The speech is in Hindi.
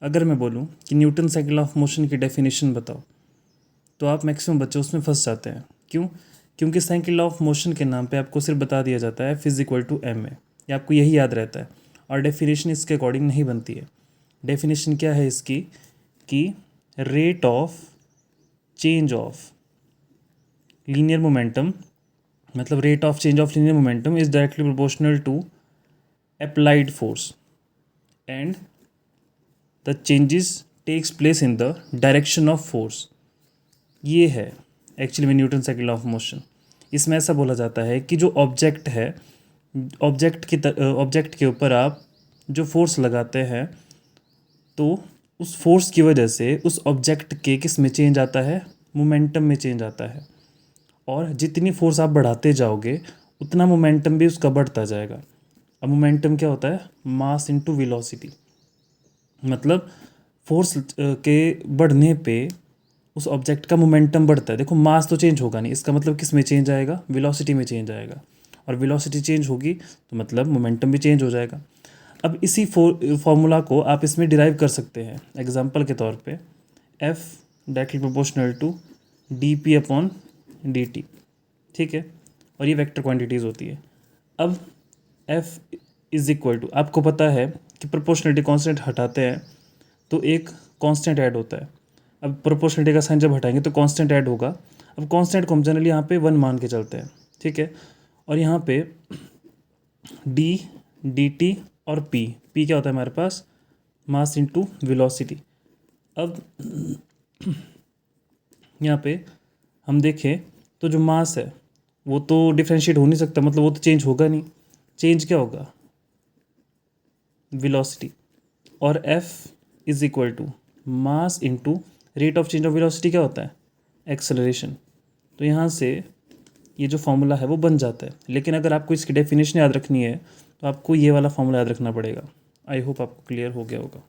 अगर मैं बोलूँ कि न्यूटन साइकिल ऑफ मोशन की डेफिनेशन बताओ, तो आप मैक्सिमम बच्चे उसमें फंस जाते हैं। क्यों? क्योंकि साइकिल ऑफ मोशन के नाम पे आपको सिर्फ बता दिया जाता है फिज इक्वल टू एम ए, या आपको यही याद रहता है, और डेफिनेशन इसके अकॉर्डिंग नहीं बनती है। डेफिनेशन क्या है इसकी कि rate of change of linear momentum, मतलब rate of change of linear momentum is directly proportional to applied force and the changes takes place in the direction of force. ये है एक्चुअली में न्यूटन साइकिल ऑफ मोशन। इसमें ऐसा बोला जाता है कि जो ऑब्जेक्ट है, ऑब्जेक्ट के ऊपर आप जो फोर्स लगाते हैं, तो उस फोर्स की वजह से उस ऑब्जेक्ट के किस में चेंज आता है, मोमेंटम में चेंज आता है। और जितनी फोर्स आप बढ़ाते जाओगे उतना मोमेंटम भी उसका बढ़ता जाएगा। अब मोमेंटम क्या होता है? Mass into velocity. मतलब फोर्स के बढ़ने पे उस ऑब्जेक्ट का मोमेंटम बढ़ता है। देखो मास तो चेंज होगा नहीं, इसका मतलब किस में चेंज आएगा? वेलोसिटी में चेंज आएगा, और वेलोसिटी चेंज होगी तो मतलब मोमेंटम भी चेंज हो जाएगा। अब इसी फॉर्मूला को आप इसमें डिराइव कर सकते हैं। एग्जांपल के तौर पे F directly proportional to dp upon dt, ठीक है, और ये वेक्टर क्वांटिटीज़ होती है। अब F इज इक्वल टू, आपको पता है कि प्रोपोर्शनलिटी कांस्टेंट हटाते हैं तो एक कांस्टेंट ऐड होता है। अब प्रोपोर्शनलिटी का साइन जब हटाएंगे तो कांस्टेंट ऐड होगा। अब कांस्टेंट को हम जनरली यहाँ पे 1 मान के चलते हैं, ठीक है, और यहाँ पे d dt और p क्या होता है हमारे पास? Mass into velocity. अब यहाँ पे हम देखें तो जो मास है वो तो डिफ्रेंशिएट हो नहीं सकता, मतलब वो तो चेंज होगा नहीं। चेंज क्या होगा? वेलोसिटी। और F is equal to mass into rate of change of velocity क्या होता है? एक्सेलरेशन। तो यहाँ से ये जो फॉर्मूला है वो बन जाता है। लेकिन अगर आपको इसकी डेफिनेशन याद रखनी है तो आपको ये वाला फॉर्मूला याद रखना पड़ेगा। आई होप आपको क्लियर हो गया होगा।